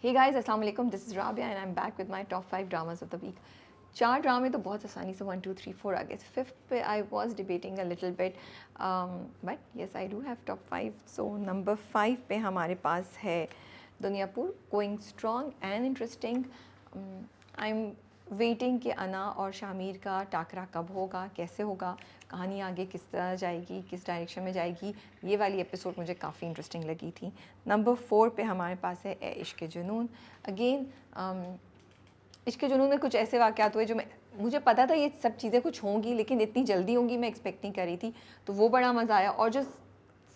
Hey guys, अस्सलाम वालेकुम, this is Rabia and I am back with my top 5 dramas of the week. 4 ड्रामे तो बहुत आसानी से 1 2 3 4 आ गए। 5th पे I was debating a little bit, but yes I do have top 5। So number 5 पे हमारे पास है Duniyapur, going strong and interesting. I am waiting कि अना और शामिर का टाकरा कब होगा, कैसे होगा, कहानी आगे किस तरह जाएगी, किस डायरेक्शन में जाएगी। ये वाली एपिसोड मुझे काफ़ी इंटरेस्टिंग लगी थी। नंबर 4 पे हमारे पास है ए इश्क जुनून। अगेन इश्क जुनून में कुछ ऐसे वाक़यात हुए जो मुझे पता था ये सब चीज़ें कुछ होंगी, लेकिन इतनी जल्दी होंगी मैं एक्सपेक्ट नहीं कर रही थी, तो वो बड़ा मज़ा आया। और जो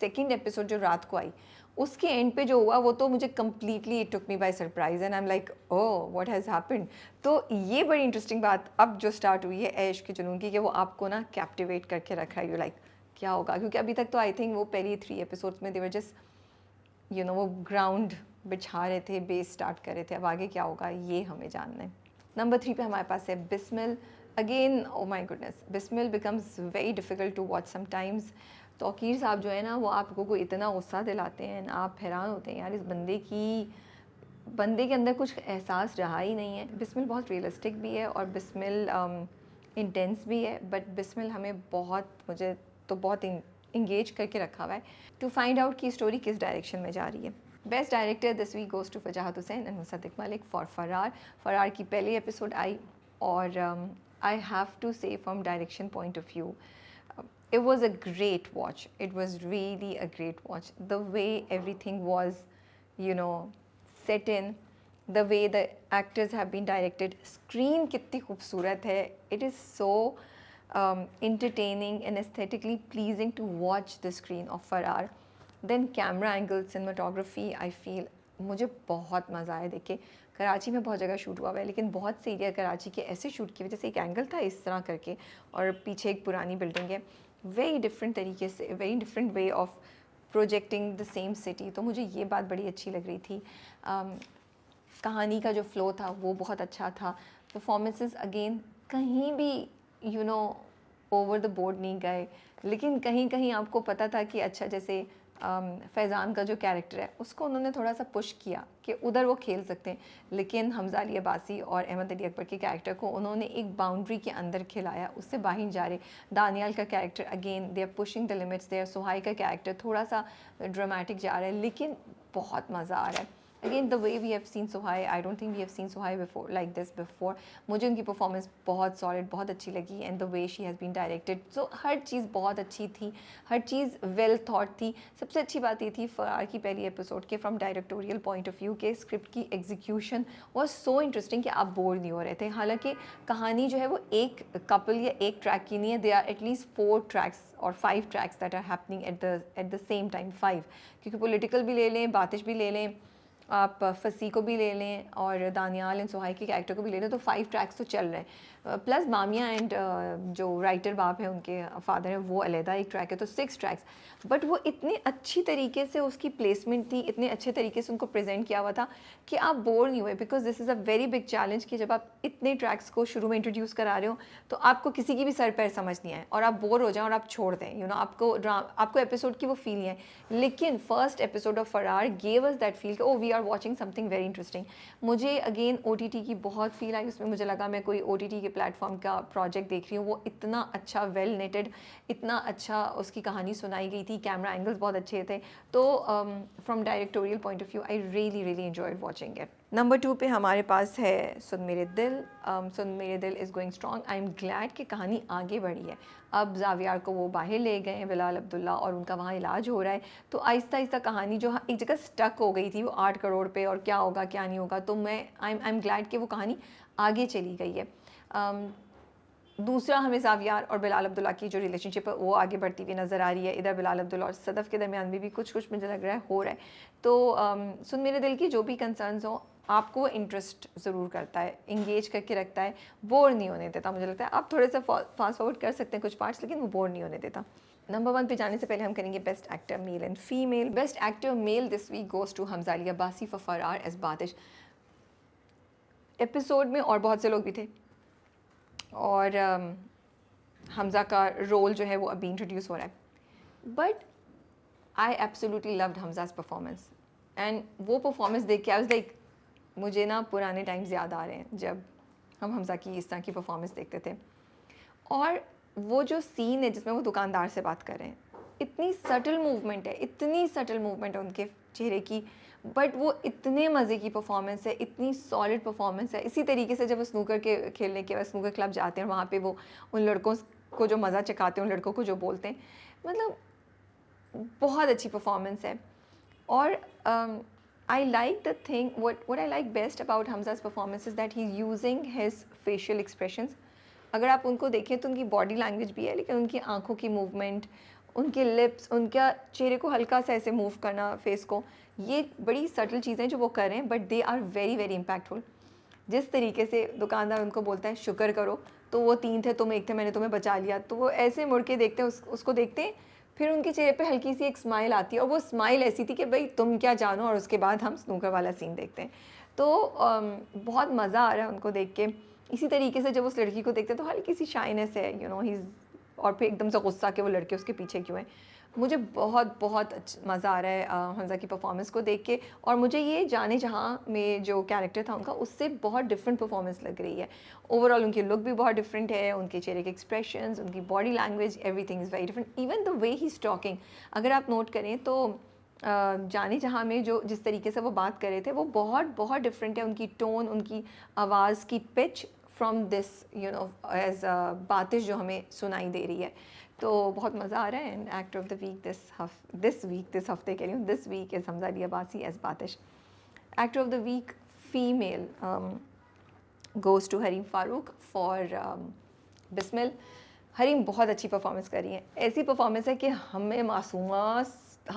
सेकेंड एपिसोड जो रात को आई, उसके एंड पे जो हुआ वो तो मुझे completely it took me by surprise and I am like oh what has happened. तो ये बड़ी इंटरेस्टिंग बात अब जो स्टार्ट हुई है ए इश्क जुनून की, कि वो आपको ना कैप्टिवेट करके रखा है। यू लाइक क्या होगा, क्योंकि अभी तक तो आई थिंक वो पहली 3 एपिसोड्स में दे वर जस्ट वो ग्राउंड बिछा रहे थे, बेस स्टार्ट कर रहे थे। अब आगे क्या होगा ये हमें जानना है। नंबर 3 पे हमारे पास है Bismil. Again oh my goodness, Bismil becomes very difficult to watch sometimes. Tauqeer साहब जो है ना, वो आपको को इतना गुस्सा दिलाते हैं, आप हैरान होते हैं यार इस बंदे के अंदर कुछ एहसास रहा ही नहीं है। बिस्मिल बहुत रियलिस्टिक भी है और बिस्मिल इंटेंस भी है, बट बिस्मिल हमें मुझे तो बहुत इंगेज करके रखा हुआ है टू फाइंड आउट कि स्टोरी किस डायरेक्शन में जा रही है। Best director this week goes to Fazahat Hussain and Musaddiq Malik for Farar की पहली एपिसोड आई, और I have to say from direction point of view it was a great watch. It was really a great watch. The way everything was, you know, set in, the way the actors have been directed. Screen कितनी खूबसूरत है. It is so entertaining and aesthetically pleasing to watch the screen of Farrar. Then camera angle, cinematography, I feel मुझे बहुत मज़ा आया देख के। कराची में बहुत जगह शूट हुआ है, लेकिन बहुत से एरिया कराची के ऐसे शूट किए, जैसे एक एंगल था इस तरह करके और पीछे एक पुरानी बिल्डिंग है। वेरी डिफरेंट तरीके से, very different way of projecting the same city. तो मुझे ये बात बड़ी अच्छी लग रही थी। कहानी का जो फ्लो था वो बहुत अच्छा था। परफॉर्मेंसेस अगेन कहीं भी ओवर द बोर्ड नहीं गए, लेकिन कहीं कहीं आपको पता था कि अच्छा, जैसे फैज़ान का जो कैरेक्टर है उसको उन्होंने थोड़ा सा पुश किया कि उधर वो खेल सकते हैं, लेकिन हमज़ा अली अब्बासी और अहमद अली अकबर के कैरेक्टर को उन्होंने एक बाउंड्री के अंदर खिलाया, उससे बाहर जा रहे। दानियाल का character again they are pushing the limits there. Suhai का कैरेक्टर थोड़ा सा ड्रामेटिक जा रहा है, लेकिन बहुत मज़ा आ रहा है। Again the way we have seen Suhai, I don't think we have seen Suhai before like this before. मुझे उनकी परफॉर्मेंस बहुत सॉलिड, बहुत अच्छी लगी and the way she has been directed, so हर चीज़ बहुत अच्छी थी, हर चीज़ वेल थॉट थी। सबसे अच्छी बात ये थी फरार की पहली एपिसोड के from directorial point of view के स्क्रिप्ट की एग्जीक्यूशन वॉज सो इंटरेस्टिंग कि आप बोर नहीं हो रहे थे। हालांकि कहानी जो है वो एक कपल या एक ट्रैक की नहीं है, दे आर एटलीस्ट 4 ट्रैक्स और 5 tracks that are happening at the same time. 5, क्योंकि पॉलिटिकल भी ले लें, बातिश भी ले लें, आप फसी को भी ले लें और दानियाल एंड सुहाई के कैरेक्टर को भी ले लें, तो 5 ट्रैक्स तो चल रहे हैं। प्लस मामिया एंड जो राइटर बाप है, उनके फादर है, वो अलहदा एक ट्रैक है, तो 6 ट्रैक्स। बट वो इतनी अच्छी तरीके से उसकी प्लेसमेंट थी, इतने अच्छे तरीके से उनको प्रेजेंट किया हुआ था कि आप बोर नहीं हुए। Because this is a very big challenge कि जब आप इतने ट्रैक्स को शुरू में इंट्रोड्यूस करा रहे हो तो आपको किसी की भी सर पैर समझ नहीं आए और आप बोर हो जाएं और आप छोड़ दें, आपको एपिसोड की वो फील नहीं है। लेकिन first episode of Farar gave us that feel कि oh we are watching something very interesting. मुझे अगेन OTT की बहुत फील आई उसमें। मुझे लगा मैं कोई OTT के प्लेटफॉर्म का प्रोजेक्ट देख रही हूँ। वो इतना अच्छा वेल नेटेड, इतना अच्छा उसकी कहानी सुनाई गई थी, कैमरा एंगल्स बहुत अच्छे थे। तो from directorial point of view I really really enjoyed watching it. Number 2 पे हमारे पास है सुन मेरे दिल। सुन मेरे दिल is going strong. I am glad कि कहानी आगे बढ़ी है। अब जावियार को वो बाहर ले गए हैं, बिलाल अब्दुल्ला, और उनका वहाँ इलाज हो रहा है। तो आहिस्ता आहिस्ता कहानी जो एक जगह स्टक हो गई थी, वो 8 करोड़ पे और क्या होगा क्या नहीं होगा, तो आई एम ग्लैड कि वो कहानी आगे चली गई है। दूसरा, हमें जावियार और बिलाल अब्दुल्ला की जो रिलेशनशिप है वो आगे बढ़ती हुई नज़र आ रही है। इधर बिलाल अब्दुल्ला और सदफ़ के दरमियान भी कुछ मुझे लग रहा है हो रहा है। तो सुन मेरे दिल की जो भी कंसर्न्स हो, आपको वो इंटरेस्ट ज़रूर करता है, इंगेज करके रखता है, बोर नहीं होने देता। मुझे लगता है आप थोड़े से फास्ट फॉरवर्ड कर सकते हैं कुछ पार्ट्स, लेकिन वो बोर नहीं होने देता। नंबर 1 पे जाने से पहले हम करेंगे best actor male and female. Best actor male this week goes to Hamza Ali Abbasi for Farar as Batish. Episode में और बहुत से लोग भी थे और हमज़ा का रोल जो है वो अभी इंट्रोड्यूस हो रहा है, but I absolutely loved Hamza's performance. And वो परफॉर्मेंस देख के आई वाज लाइक मुझे ना पुराने टाइम्स याद आ रहे हैं जब हम हमज़ा की इस तरह की परफॉर्मेंस देखते थे। और वो जो सीन है जिसमें वो दुकानदार से बात कर रहे हैं, इतनी सटल मूवमेंट है, इतनी सटल मूवमेंट है उनके चेहरे की, बट वो इतने मज़े की परफॉर्मेंस है, इतनी सॉलिड परफॉर्मेंस है। इसी तरीके से जब वो स्नूकर के खेलने के बाद स्नूकर क्लब जाते हैं और वहाँ पे वो उन लड़कों को जो मज़ा चखाते हैं, उन लड़कों को जो बोलते हैं, मतलब बहुत अच्छी परफॉर्मेंस है। और I like the thing what I like best about Hamza's performance is that he's using his facial expressions. अगर आप उनको देखें तो उनकी बॉडी लैंग्वेज भी है, लेकिन उनकी आंखों की मूवमेंट, उनके लिप्स, उनका चेहरे को हल्का सा ऐसे मूव करना फेस को, ये बड़ी सटल चीज़ें जो वो कर रहे हैं, but they are very very impactful. जिस तरीके से दुकानदार उनको बोलता है शुक्र करो, तो वो 3 थे तुम 1 थे, मैंने तुम्हें बचा लिया, तो वो ऐसे मुड़ के देखते हैं उसको देखते हैं, फिर उनके चेहरे पे हल्की सी एक स्माइल आती है, और वो स्माइल ऐसी थी कि भाई तुम क्या जानो, और उसके बाद हम स्नूकर वाला सीन देखते हैं। तो बहुत मज़ा आ रहा है उनको देख के। इसी तरीके से जब उस लड़की को देखते हैं तो हल्की सी शाइनेस है, ही इज़, और फिर एकदम से गुस्सा कि वो लड़के उसके पीछे क्यों हैं। मुझे बहुत बहुत मज़ा आ रहा है हमज़ा की परफॉर्मेंस को देख के, और मुझे ये जाने जहाँ में जो कैरेक्टर था उनका, उससे बहुत डिफरेंट परफॉर्मेंस लग रही है। ओवरऑल उनकी लुक भी बहुत डिफरेंट है, उनके चेहरे के एक्सप्रेशंस, उनकी body language, everything is very different. Even the way he is talking, अगर आप नोट करें तो जाने जहाँ में जो जिस तरीके से वो बात कर रहे थे, वो बहुत बहुत डिफरेंट है। उनकी टोन, उनकी आवाज़ की पिच फ्रॉम दिस एज बातिश जो हमें सुनाई दे रही है। तो बहुत मज़ा आ रहा है। And actor of the week this हफ्ते कह रही हूँ, this week is Hamza Ali Abbasi as Batish. Actor of the week female goes to Hareem Farooq for Bismil. Hareem बहुत अच्छी परफॉर्मेंस कर रही है, ऐसी परफॉर्मेंस है कि हमें Masooma,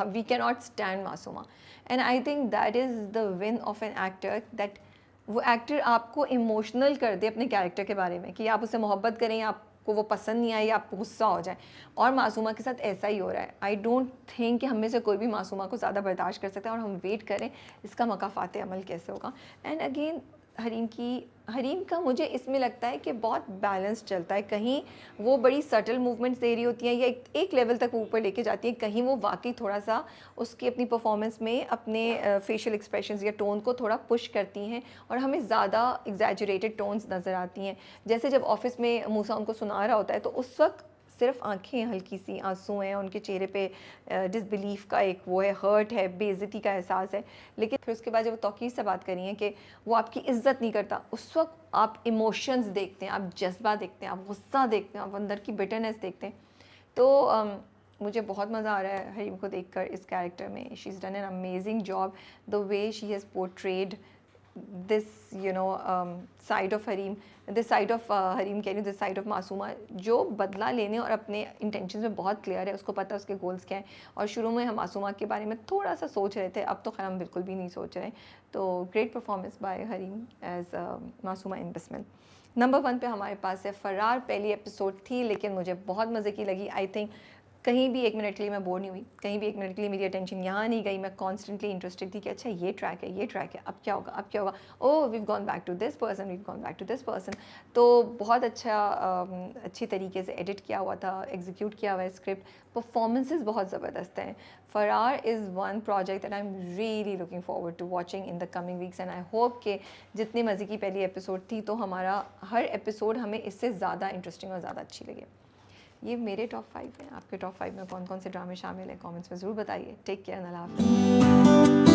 we can not stand Masooma. And I think that is the win of an actor, that वो एक्टर आपको इमोशनल कर दे अपने कैरेक्टर के बारे में, कि आप उससे मोहब्बत करें, आपको वो पसंद नहीं आए, आपको गुस्सा हो जाए। और मासूमा के साथ ऐसा ही हो रहा है। आई डोंट थिंक कि हम में से कोई भी मासूमा को ज़्यादा बर्दाश्त कर सकता है, और हम वेट करें इसका मकाफ़ात अमल कैसे होगा। एंड अगेन हरीम का मुझे इसमें लगता है कि बहुत बैलेंस चलता है। कहीं वो बड़ी सटल मूवमेंट्स दे रही होती हैं, या एक लेवल तक ऊपर लेके जाती हैं, कहीं वो वाकई थोड़ा सा उसकी अपनी परफॉर्मेंस में अपने फेशियल एक्सप्रेशंस या टोन को थोड़ा पुश करती हैं, और हमें ज़्यादा एग्जैजरेटेड टोन्स नज़र आती हैं। जैसे जब ऑफिस में मूसा उनको सुना रहा होता है, तो उस वक्त सिर्फ आंखें हल्की सी आंसू हैं, उनके चेहरे पे डिसबिलीफ का एक वो है, हर्ट है, बेइज्जती का एहसास है। लेकिन फिर उसके बाद जब वो तौकीर से बात करी है कि वो आपकी इज़्ज़त नहीं करता, उस वक्त आप इमोशंस देखते हैं, आप जज्बा देखते हैं, आप गुस्सा देखते हैं, आप अंदर की बिटरनेस देखते हैं। तो मुझे बहुत मज़ा आ रहा है हरीम को देखकर इस कैरेक्टर में। She is done an amazing job, the way she has portrayed this side of Hareem, this side of Hareem कह रही हूँ, दिस साइड ऑफ मासूमा, जो बदला लेने और अपने इंटेंशंस में बहुत क्लियर है, उसको पता है उसके गोल्स क्या हैं। और शुरू में हम मासूमा के बारे में थोड़ा सा सोच रहे थे, अब तो खैर हम बिल्कुल भी नहीं सोच रहे। तो great performance by Hareem as Masooma in Bismil. Number 1 पे हमारे पास है फरार। पहली एपिसोड थी, लेकिन मुझे बहुत मज़े की लगी। आई थिंक कहीं भी 1 मिनट के लिए मैं बोर नहीं हुई, कहीं भी 1 मिनट के लिए मेरी अटेंशन यहाँ नहीं गई। मैं कॉन्स्टेंटली इंटरेस्टेड थी कि अच्छा ये ट्रैक है, ये ट्रैक है, अब क्या होगा, अब क्या होगा, oh we've gone back to this person, we've gone back to this person. तो बहुत अच्छी तरीके से एडिट किया हुआ था, एग्जीक्यूट किया हुआ है स्क्रिप्ट। परफॉर्मेंसेस बहुत ज़बरदस्त हैं। Farar is one project that I am really looking forward to watching in the coming weeks, and I hope कि जितनी मज़े की पहली एपिसोड थी, तो हमारा हर एपिसोड हमें इससे ज़्यादा इंटरेस्टिंग और ज़्यादा अच्छी लगे। ये मेरे टॉप 5 हैं। आपके टॉप 5 में कौन कौन से ड्रामे शामिल हैं, कमेंट्स में ज़रूर बताइए। टेक केयर, अल्लाह हाफ़िज़।